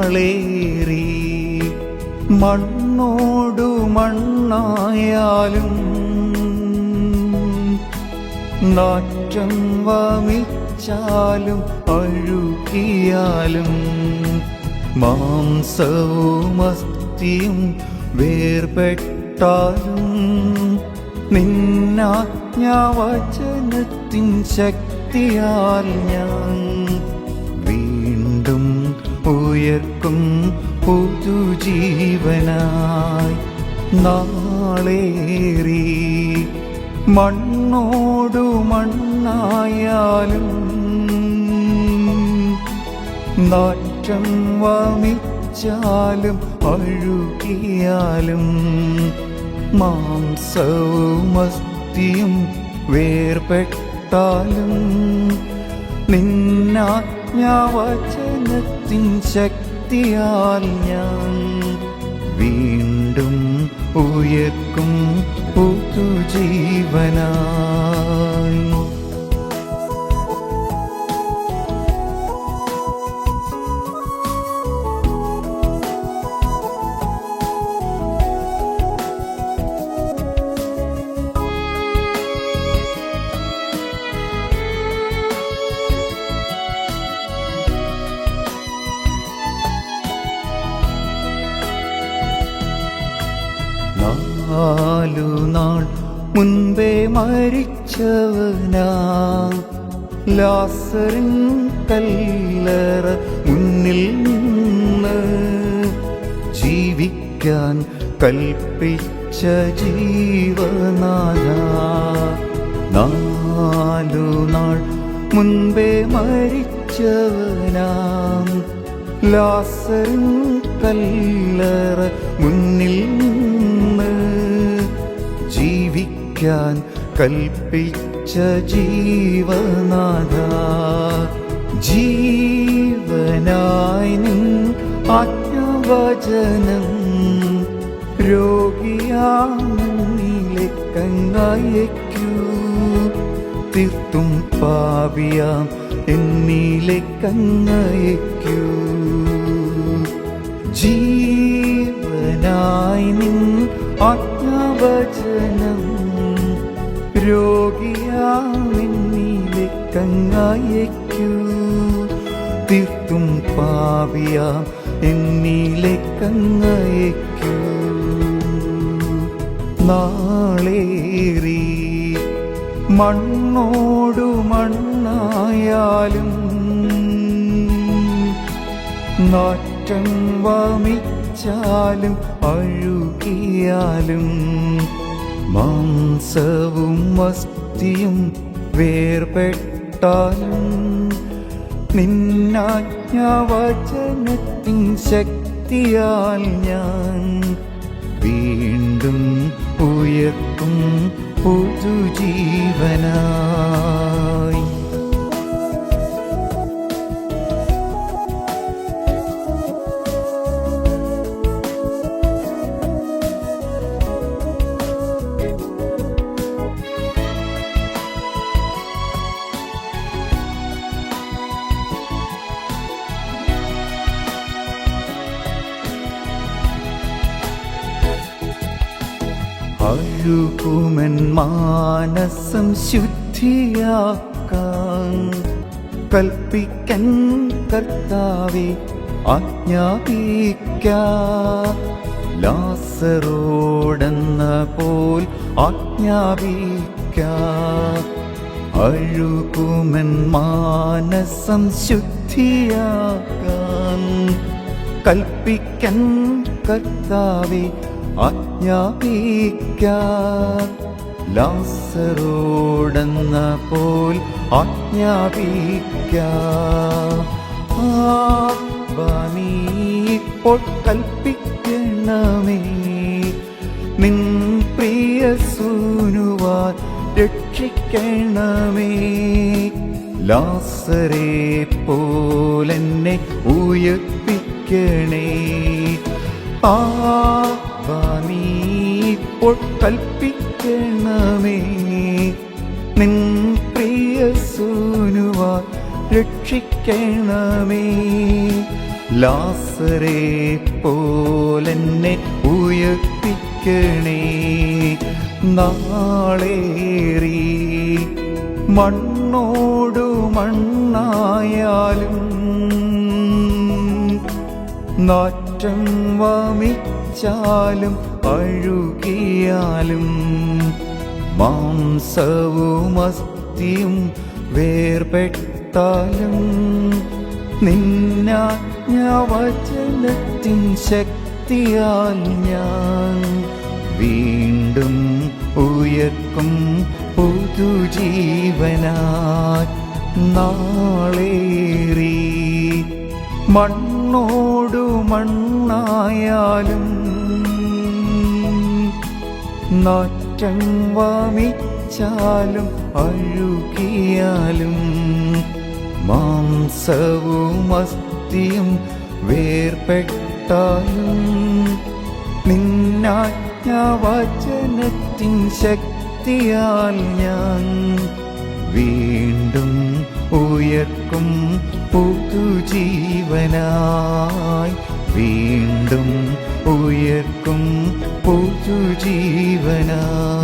നാളേറി മണ്ണോടു മണ്ണായാലും നാറ്റം വമിച്ചാലും അഴുകിയാലും മാംസവും അസ്ഥിയും വേർപെട്ടാലും നിന്നാജ്ഞാവചനത്തിൻ ശക്തിയാൽ ഞാൻ വീണ്ടും ഉയർക്കും പുതുജീവനായി. നാളേറി മണ്ണോടു മണ്ണായാലും നാറ്റം വമിച്ചാലും അഴുകിയാലും മാംസവും അസ്ഥിയും വേർപെട്ടാലും നിന്നാജ്ഞാവചനത്തിൻ ശക്തിയാൽ ഞാൻ വീണ്ടും ഉയർക്കും പുതുജീവനായി. നാളുനാൾ മുൻപേ മരിച്ചവനാ ലാസറിൻ കല്ലറ മുന്നിൽ നിന്ന് ജീവിക്കാൻ കൽപ്പിച്ച ജീവനാഥ. നാളുനാൾ മുൻപേ മരിച്ചവനാ ലാസറിൻ കല്ലറ മുന്നിൽ നിന്ന് ജീവിക്കാൻ കൽപ്പിച്ച ജീവനാഥ. ജീവനായി നിൻ ആജ്ഞാവചനം രോഗിയാന്നിലേക്കങ്ങയക്കൂ. തീർത്തും പാപിയാം എന്നിലേക്കങ്ങയക്കൂ. ജീവനായി നിൻ ആജ്ഞാവചനം രോഗിയാമെന്നിലേക്കങ്ങയക്കൂ. തീർത്തും പാപിയാം എന്നിലേക്കങ്ങയക്കൂ. നാളേറി മണ്ണോടു മണ്ണായാലും നാറ്റം വമിച്ചാലും അഴുകിയാലും മാംസവും അസ്ഥിയും വേർപെട്ടാലും നിന്നാജ്ഞാവചനത്തിൻ ശക്തിയാൽ ഞാൻ വീണ്ടും ഉയർക്കും പുതുജീവനായി. അഴുകുമൻ മാനസം ശുദ്ധിയാക്കാൻ കൽപ്പിക്കൻ കർത്താവേ ആജ്ഞാപിക്കാം. ലാസറോടെന്ന പോൽ ആജ്ഞാപിക്കാം. അഴുകുമൻ മാനസം ശുദ്ധിയാക്കാൻ കൽപ്പിക്കൻ കർത്താവേ ആജ്ഞാപിക്കാം. ലാസറോടെന്ന പോൽ ആജ്ഞാപിക്കാം. നീ ഇപ്പോൾ കൽപ്പിക്കണമേ നിൻ പ്രിയ സൂനുവാൻ രക്ഷിക്കണമേ. ലാസറെ പോലെന്നെ ഉയർപ്പിക്കണേ. നീ ഇപ്പോൾ കൽപ്പിക്കണമേ നിൻ പ്രിയ സൂനുവാൻ രക്ഷിക്കണമേ. ലാസരെ പോലെന്നെ ഉയർപ്പിക്കണേ. നാളേറി മണ്ണോടു മണ്ണായാലും നാറ്റം വമിച്ചാലും അഴുകിയാലും മാംസവും അസ്ഥിയും വേർപെട്ടാലും നിന്നാജ്ഞാവചനത്തിൻ ശക്തിയാൽ ഞാൻ വീണ്ടും ഉയർക്കും പുതുജീവനായി. നാളേറി മണ്ണോടു മണ്ണായാലും നാറ്റം വമിച്ചാലും അഴുകിയാലും മാംസവും അസ്ഥിയും വേർപെട്ടാലും നിന്നാജ്ഞാവചനത്തിൻ ശക്തിയാൽ ഞാൻ വീണ്ടും ഉയർക്കും പുതുജീവനായി. വീണ്ടും ഉയർക്കും പുതുജീവനായി.